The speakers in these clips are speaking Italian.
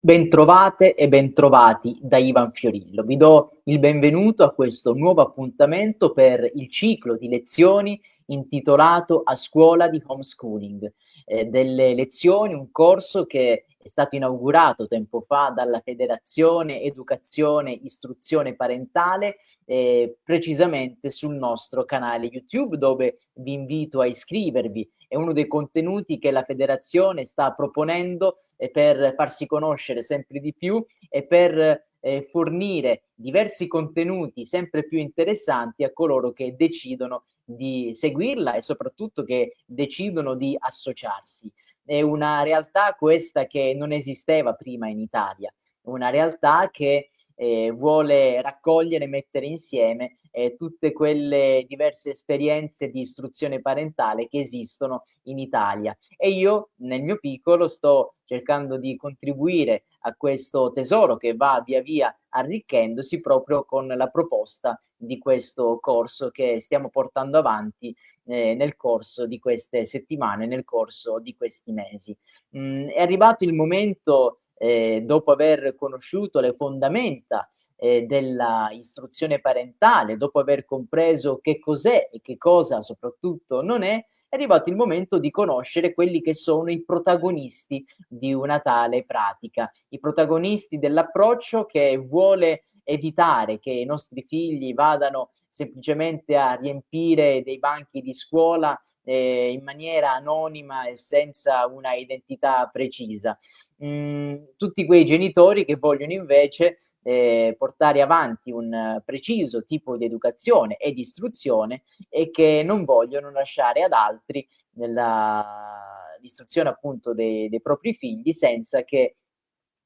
Bentrovate e bentrovati da Ivan Fiorillo. Vi do il benvenuto a questo nuovo appuntamento per il ciclo di lezioni intitolato A scuola di homeschooling. Delle lezioni, un corso che è stato inaugurato tempo fa dalla Federazione Educazione Istruzione Parentale, precisamente sul nostro canale YouTube, dove vi invito a iscrivervi. È uno dei contenuti che la Federazione sta proponendo per farsi conoscere sempre di più e per fornire diversi contenuti sempre più interessanti a coloro che decidono di seguirla e soprattutto che decidono di associarsi. È una realtà questa che non esisteva prima in Italia, una realtà che vuole raccogliere e mettere insieme tutte quelle diverse esperienze di istruzione parentale che esistono in Italia. E io, nel mio piccolo, sto cercando di contribuire a questo tesoro che va via via arricchendosi proprio con la proposta di questo corso che stiamo portando avanti nel corso di queste settimane, nel corso di questi mesi. È arrivato il momento, dopo aver conosciuto le fondamenta della istruzione parentale, dopo aver compreso che cos'è e che cosa soprattutto non è arrivato il momento di conoscere quelli che sono i protagonisti di una tale pratica, i protagonisti dell'approccio che vuole evitare che i nostri figli vadano semplicemente a riempire dei banchi di scuola in maniera anonima e senza una identità precisa. Tutti quei genitori che vogliono invece portare avanti un preciso tipo di educazione e di istruzione e che non vogliono lasciare ad altri l'istruzione appunto dei propri figli senza che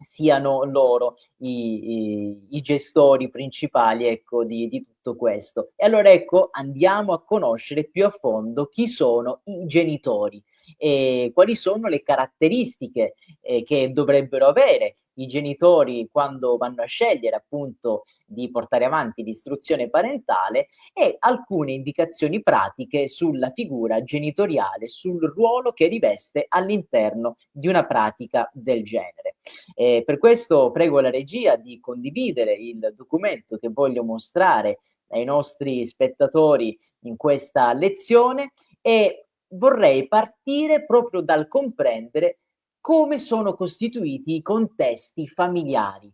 siano loro i gestori principali, ecco, di tutto questo. E allora ecco, andiamo a conoscere più a fondo chi sono i genitori e quali sono le caratteristiche che dovrebbero avere i genitori quando vanno a scegliere appunto di portare avanti l'istruzione parentale e alcune indicazioni pratiche sulla figura genitoriale, sul ruolo che riveste all'interno di una pratica del genere. Per questo prego la regia di condividere il documento che voglio mostrare ai nostri spettatori in questa lezione e vorrei partire proprio dal comprendere come sono costituiti i contesti familiari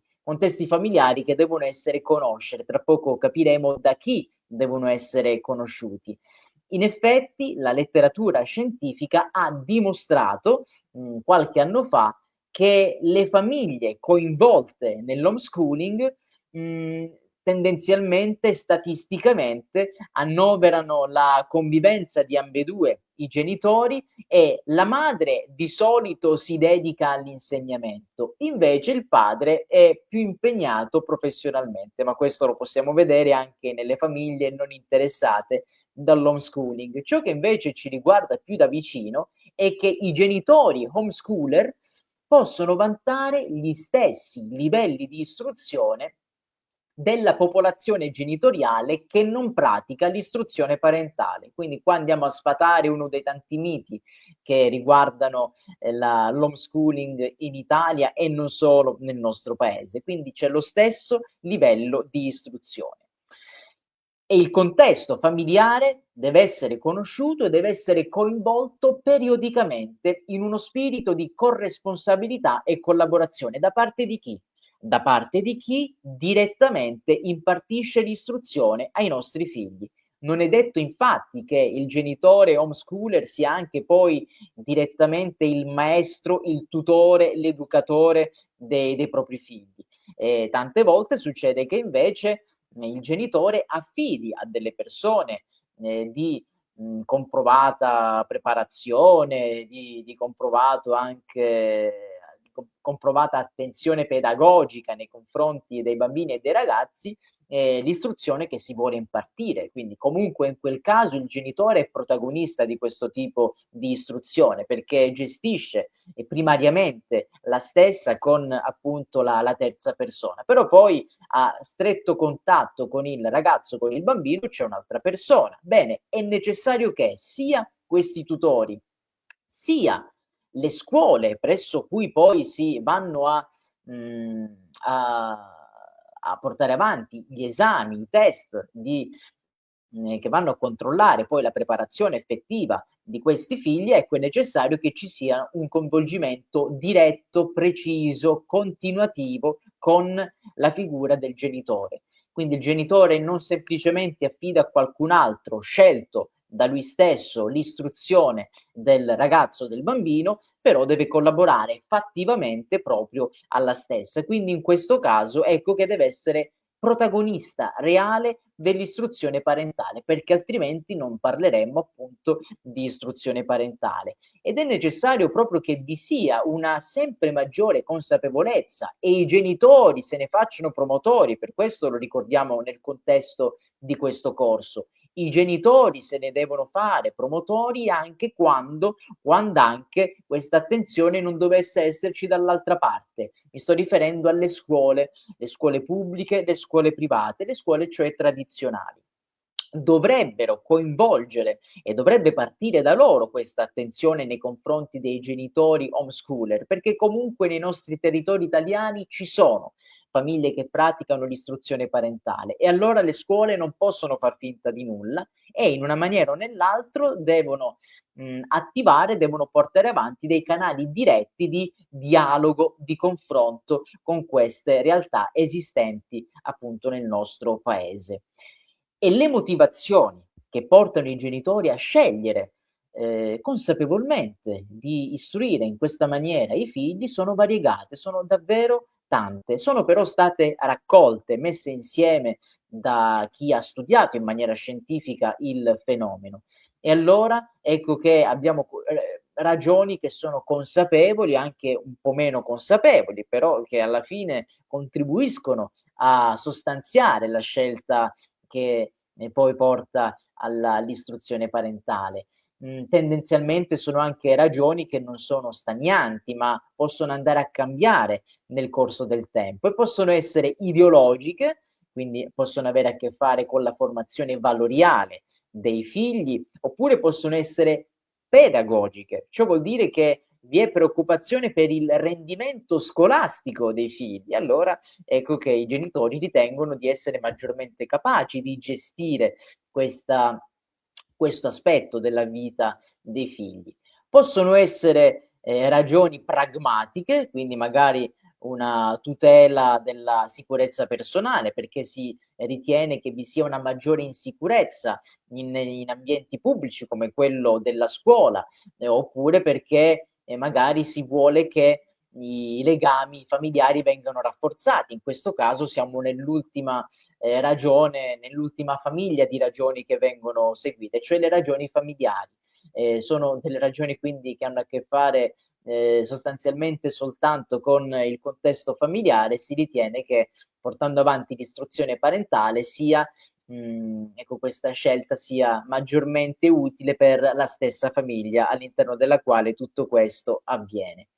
che devono essere conosciuti. Tra poco capiremo da chi devono essere conosciuti. In effetti, la letteratura scientifica ha dimostrato qualche anno fa che le famiglie coinvolte nell'homeschooling tendenzialmente, statisticamente, annoverano la convivenza di ambedue i genitori e la madre di solito si dedica all'insegnamento, invece il padre è più impegnato professionalmente, ma questo lo possiamo vedere anche nelle famiglie non interessate dall'homeschooling. Ciò che invece ci riguarda più da vicino è che i genitori homeschooler possono vantare gli stessi livelli di istruzione della popolazione genitoriale che non pratica l'istruzione parentale. Quindi qua andiamo a sfatare uno dei tanti miti che riguardano l'homeschooling in Italia e non solo nel nostro paese. Quindi c'è lo stesso livello di istruzione. E il contesto familiare deve essere conosciuto e deve essere coinvolto periodicamente in uno spirito di corresponsabilità e collaborazione. Da parte di chi? Da parte di chi direttamente impartisce l'istruzione ai nostri figli. Non è detto infatti che il genitore homeschooler sia anche poi direttamente il maestro, il tutore, l'educatore dei propri figli. Tante volte succede che invece il genitore affidi a delle persone di comprovata preparazione, di comprovato anche comprovata attenzione pedagogica nei confronti dei bambini e dei ragazzi, l'istruzione che si vuole impartire. Quindi comunque in quel caso il genitore è protagonista di questo tipo di istruzione perché gestisce primariamente la stessa con appunto la terza persona. Però poi a stretto contatto con il ragazzo, con il bambino, c'è un'altra persona. Bene, è necessario che sia questi tutori, sia le scuole presso cui poi si vanno a a portare avanti gli esami, i test che vanno a controllare poi la preparazione effettiva di questi figli, ecco, è necessario che ci sia un coinvolgimento diretto, preciso, continuativo con la figura del genitore. Quindi il genitore non semplicemente affida a qualcun altro, scelto da lui stesso, l'istruzione del ragazzo, del bambino, però deve collaborare fattivamente proprio alla stessa. Quindi in questo caso ecco che deve essere protagonista reale dell'istruzione parentale, perché altrimenti non parleremmo appunto di istruzione parentale. Ed è necessario proprio che vi sia una sempre maggiore consapevolezza e i genitori se ne facciano promotori, per questo lo ricordiamo nel contesto di questo corso. I genitori se ne devono fare promotori anche quando anche questa attenzione non dovesse esserci dall'altra parte. Mi sto riferendo alle scuole, le scuole pubbliche, le scuole private, le scuole cioè tradizionali. Dovrebbero coinvolgere e dovrebbe partire da loro questa attenzione nei confronti dei genitori homeschooler, perché comunque nei nostri territori italiani ci sono famiglie che praticano l'istruzione parentale e allora le scuole non possono far finta di nulla e in una maniera o nell'altro devono attivare, devono portare avanti dei canali diretti di dialogo, di confronto con queste realtà esistenti appunto nel nostro paese. E le motivazioni che portano i genitori a scegliere consapevolmente di istruire in questa maniera i figli sono variegate, sono davvero tante, sono però state raccolte, messe insieme da chi ha studiato in maniera scientifica il fenomeno. E allora ecco che abbiamo ragioni che sono consapevoli, anche un po' meno consapevoli, però che alla fine contribuiscono a sostanziare la scelta che poi porta all'istruzione parentale. Tendenzialmente sono anche ragioni che non sono stagnanti, ma possono andare a cambiare nel corso del tempo e possono essere ideologiche, quindi possono avere a che fare con la formazione valoriale dei figli, oppure possono essere pedagogiche. Ciò vuol dire che vi è preoccupazione per il rendimento scolastico dei figli. Allora ecco che i genitori ritengono di essere maggiormente capaci di gestire questo aspetto della vita dei figli. Possono essere ragioni pragmatiche, quindi magari una tutela della sicurezza personale, perché si ritiene che vi sia una maggiore insicurezza in ambienti pubblici come quello della scuola, oppure perché magari si vuole che i legami familiari vengano rafforzati. In questo caso siamo nell'ultima ragione, nell'ultima famiglia di ragioni che vengono seguite, cioè le ragioni familiari. Sono delle ragioni quindi che hanno a che fare sostanzialmente soltanto con il contesto familiare. Si ritiene che portando avanti l'istruzione parentale sia ecco, questa scelta sia maggiormente utile per la stessa famiglia all'interno della quale tutto questo avviene.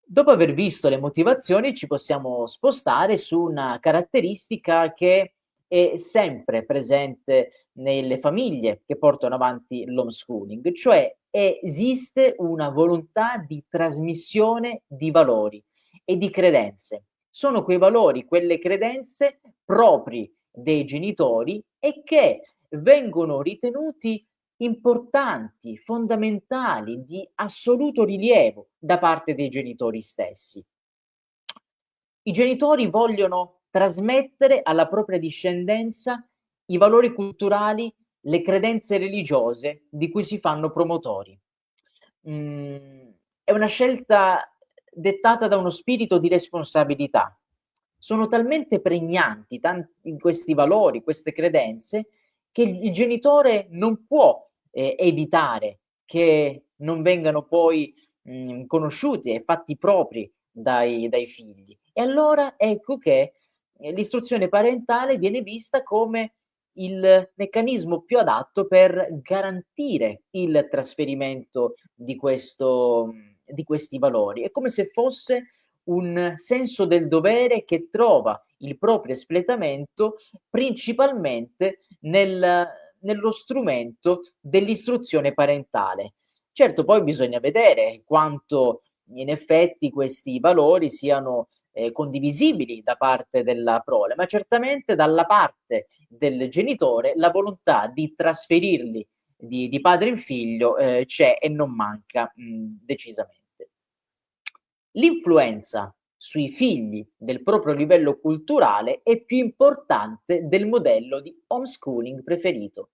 Dopo aver visto le motivazioni ci possiamo spostare su una caratteristica che è sempre presente nelle famiglie che portano avanti l'homeschooling, cioè esiste una volontà di trasmissione di valori e di credenze. Sono quei valori, quelle credenze propri dei genitori e che vengono ritenuti importanti, fondamentali, di assoluto rilievo da parte dei genitori stessi. I genitori vogliono trasmettere alla propria discendenza i valori culturali, le credenze religiose di cui si fanno promotori. È una scelta dettata da uno spirito di responsabilità. Sono talmente pregnanti questi valori, queste credenze, che il genitore non può evitare che non vengano poi conosciuti e fatti propri dai figli. E allora ecco che l'istruzione parentale viene vista come il meccanismo più adatto per garantire il trasferimento di questi valori. È come se fosse un senso del dovere che trova il proprio espletamento principalmente nello strumento dell'istruzione parentale. Certo, poi bisogna vedere quanto in effetti questi valori siano condivisibili da parte della prole, ma certamente dalla parte del genitore la volontà di trasferirli di padre in figlio c'è e non manca decisamente. L'influenza sui figli del proprio livello culturale è più importante del modello di homeschooling preferito.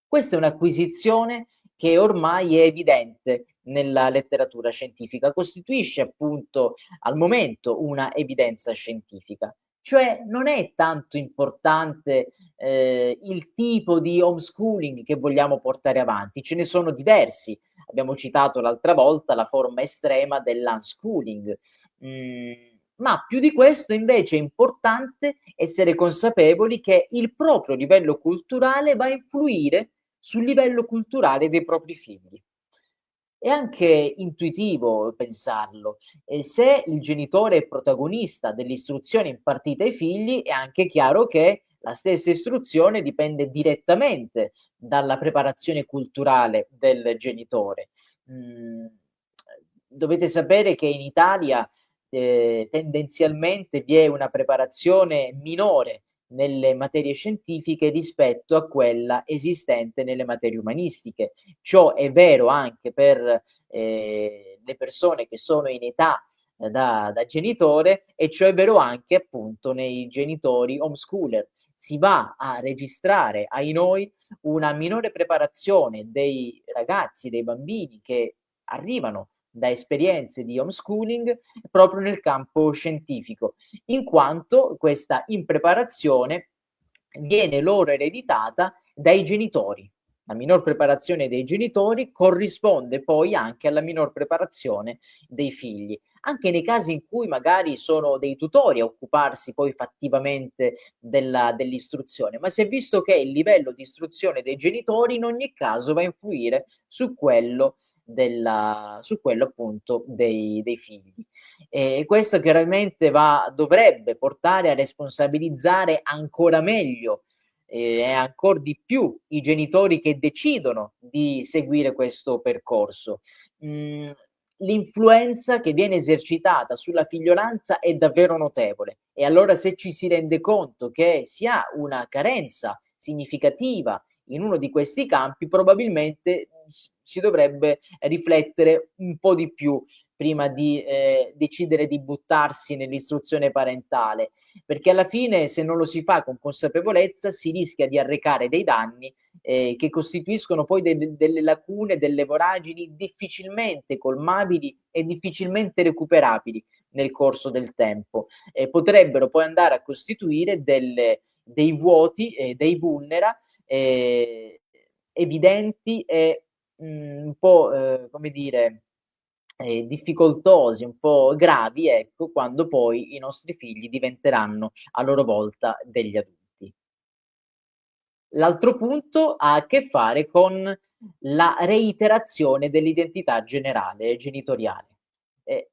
Questa è un'acquisizione che ormai è evidente nella letteratura scientifica, costituisce appunto al momento una evidenza scientifica. Cioè non è tanto importante il tipo di homeschooling che vogliamo portare avanti, ce ne sono diversi. Abbiamo citato l'altra volta la forma estrema dell'unschooling. Mm, ma più di questo invece è importante essere consapevoli che il proprio livello culturale va a influire sul livello culturale dei propri figli. È anche intuitivo pensarlo. Se il genitore è protagonista dell'istruzione impartita ai figli, è anche chiaro che la stessa istruzione dipende direttamente dalla preparazione culturale del genitore. Mm, Dovete sapere che in Italia tendenzialmente vi è una preparazione minore nelle materie scientifiche rispetto a quella esistente nelle materie umanistiche. Ciò è vero anche per le persone che sono in età da genitore e ciò è vero anche appunto nei genitori homeschooler. Si va a registrare ai noi una minore preparazione dei ragazzi, dei bambini che arrivano da esperienze di homeschooling proprio nel campo scientifico, in quanto questa impreparazione viene loro ereditata dai genitori. La minor preparazione dei genitori corrisponde poi anche alla minor preparazione dei figli. Anche nei casi in cui magari sono dei tutori a occuparsi poi fattivamente dell'istruzione, ma si è visto che il livello di istruzione dei genitori in ogni caso va a influire su quello appunto dei figli. E questo chiaramente dovrebbe portare a responsabilizzare ancora meglio e ancora di più i genitori che decidono di seguire questo percorso. Mm, L'influenza che viene esercitata sulla figliolanza è davvero notevole e allora se ci si rende conto che si ha una carenza significativa in uno di questi campi, probabilmente si dovrebbe riflettere un po' di più prima di decidere di buttarsi nell'istruzione parentale, perché alla fine se non lo si fa con consapevolezza si rischia di arrecare dei danni che costituiscono poi delle lacune, delle voragini difficilmente colmabili e difficilmente recuperabili nel corso del tempo. Potrebbero poi andare a costituire dei vuoti, dei vulnera evidenti e un po', come dire, difficoltosi, un po' gravi, ecco, quando poi i nostri figli diventeranno a loro volta degli adulti. L'altro punto ha a che fare con la reiterazione dell'identità generale genitoriale.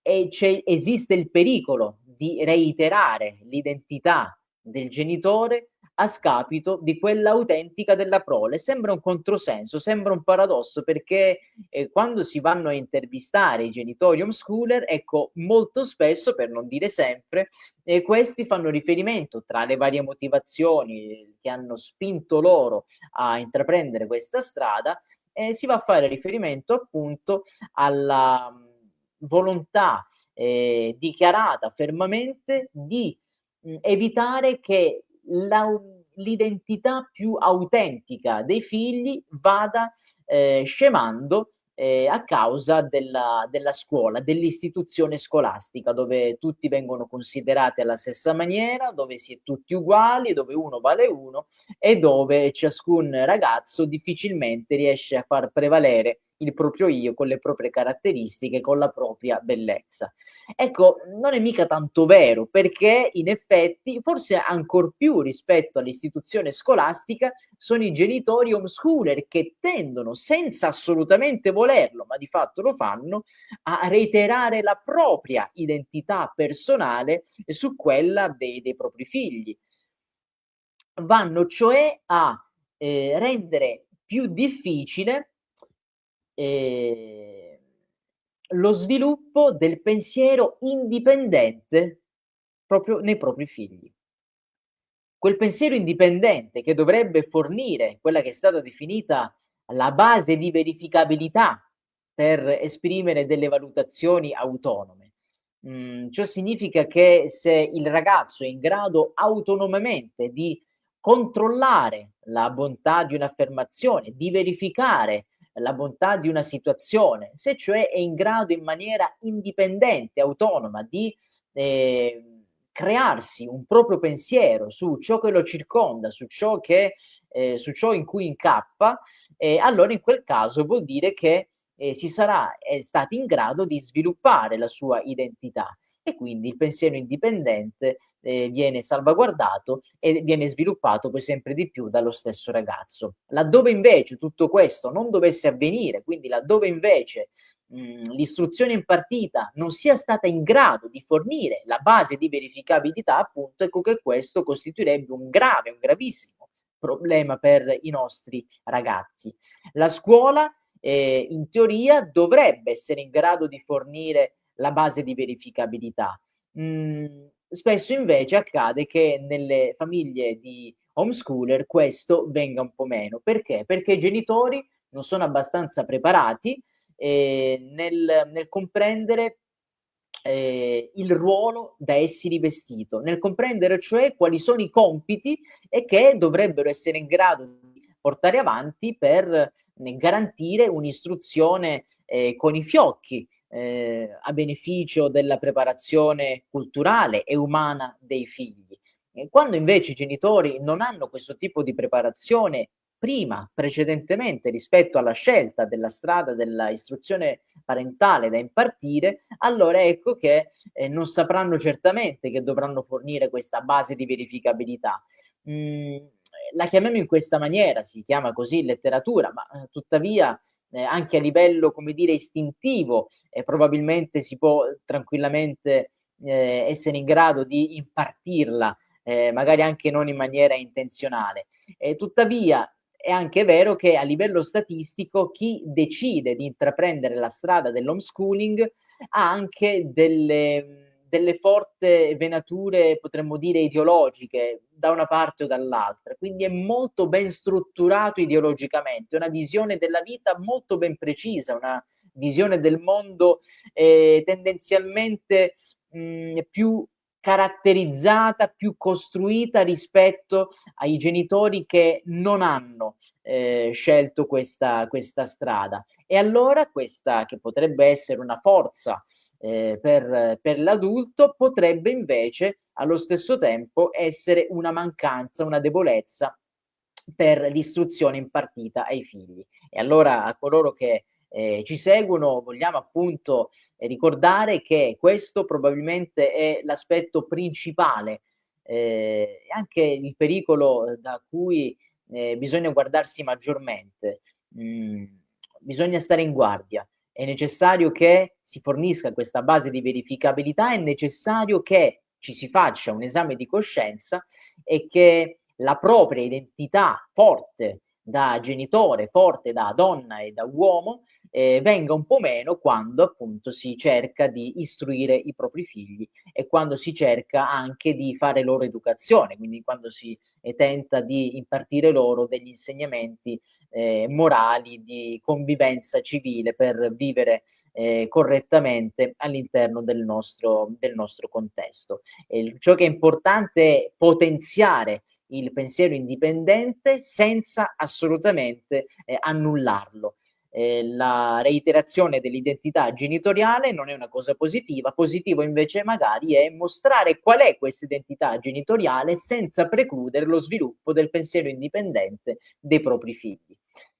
Esiste il pericolo di reiterare l'identità del genitore a scapito di quella autentica della prole. Sembra un controsenso, sembra un paradosso perché quando si vanno a intervistare i genitori homeschooler, ecco, molto spesso, per non dire sempre, questi fanno riferimento tra le varie motivazioni che hanno spinto loro a intraprendere questa strada, si va a fare riferimento appunto alla volontà dichiarata fermamente di evitare che l'identità più autentica dei figli vada scemando a causa della scuola, dell'istituzione scolastica, dove tutti vengono considerati alla stessa maniera, dove si è tutti uguali, dove uno vale uno e dove ciascun ragazzo difficilmente riesce a far prevalere il proprio io con le proprie caratteristiche, con la propria bellezza. Ecco, non è mica tanto vero, perché in effetti, forse ancor più rispetto all'istituzione scolastica, sono i genitori homeschooler che tendono, senza assolutamente volerlo, ma di fatto lo fanno, a reiterare la propria identità personale su quella dei propri figli. Vanno cioè a rendere più difficile eh, lo sviluppo del pensiero indipendente proprio nei propri figli. Quel pensiero indipendente che dovrebbe fornire quella che è stata definita la base di verificabilità per esprimere delle valutazioni autonome. Ciò significa che se il ragazzo è in grado autonomamente di controllare la bontà di un'affermazione, di verificare la bontà di una situazione, se cioè è in grado in maniera indipendente, autonoma di crearsi un proprio pensiero su ciò che lo circonda, su ciò in cui incappa, allora in quel caso vuol dire che si sarà stati in grado di sviluppare la sua identità e quindi il pensiero indipendente viene salvaguardato e viene sviluppato poi sempre di più dallo stesso ragazzo. Laddove invece tutto questo non dovesse avvenire, quindi laddove invece l'istruzione impartita non sia stata in grado di fornire la base di verificabilità, appunto, ecco che questo costituirebbe un grave, un gravissimo problema per i nostri ragazzi. La scuola, in teoria, dovrebbe essere in grado di fornire la base di verificabilità. Spesso invece accade che nelle famiglie di homeschooler questo venga un po' meno. Perché? Perché i genitori non sono abbastanza preparati nel comprendere il ruolo da essi rivestito, nel comprendere cioè quali sono i compiti e che dovrebbero essere in grado di portare avanti per garantire un'istruzione con i fiocchi a beneficio della preparazione culturale e umana dei figli. Quando invece i genitori non hanno questo tipo di preparazione prima, precedentemente rispetto alla scelta della strada dell'istruzione parentale da impartire, allora ecco che non sapranno certamente che dovranno fornire questa base di verificabilità. Mm, la chiamiamo in questa maniera, si chiama così in letteratura, ma tuttavia anche a livello, come dire, istintivo, probabilmente si può tranquillamente essere in grado di impartirla, magari anche non in maniera intenzionale. Tuttavia è anche vero che a livello statistico chi decide di intraprendere la strada dell'homeschooling ha anche delle forti venature, potremmo dire, ideologiche da una parte o dall'altra, quindi è molto ben strutturato ideologicamente, una visione della vita molto ben precisa, una visione del mondo tendenzialmente più caratterizzata, più costruita rispetto ai genitori che non hanno scelto questa strada. E allora questa, che potrebbe essere una forza per l'adulto, potrebbe invece allo stesso tempo essere una mancanza, una debolezza per l'istruzione impartita ai figli. E allora a coloro che ci seguono vogliamo appunto ricordare che questo probabilmente è l'aspetto principale e anche il pericolo da cui bisogna guardarsi maggiormente. Mm, bisogna stare in guardia. È necessario che si fornisca questa base di verificabilità, è necessario che ci si faccia un esame di coscienza e che la propria identità forte da genitore, forte da donna e da uomo, venga un po' meno quando appunto si cerca di istruire i propri figli e quando si cerca anche di fare loro educazione, quindi quando si tenta di impartire loro degli insegnamenti morali di convivenza civile per vivere correttamente all'interno del nostro contesto. Ciò che è importante è potenziare il pensiero indipendente senza assolutamente annullarlo. La reiterazione dell'identità genitoriale non è una cosa positiva, positivo invece magari è mostrare qual è questa identità genitoriale senza precludere lo sviluppo del pensiero indipendente dei propri figli.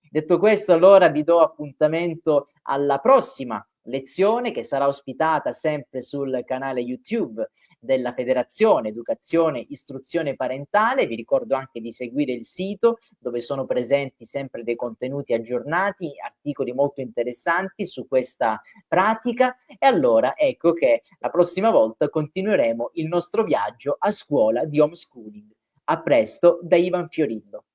Detto questo, allora vi do appuntamento alla prossima lezione che sarà ospitata sempre sul canale YouTube della Federazione Educazione Istruzione Parentale. Vi ricordo anche di seguire il sito dove sono presenti sempre dei contenuti aggiornati, articoli molto interessanti su questa pratica e allora ecco che la prossima volta continueremo il nostro viaggio a scuola di homeschooling. A presto da Ivan Fiorillo.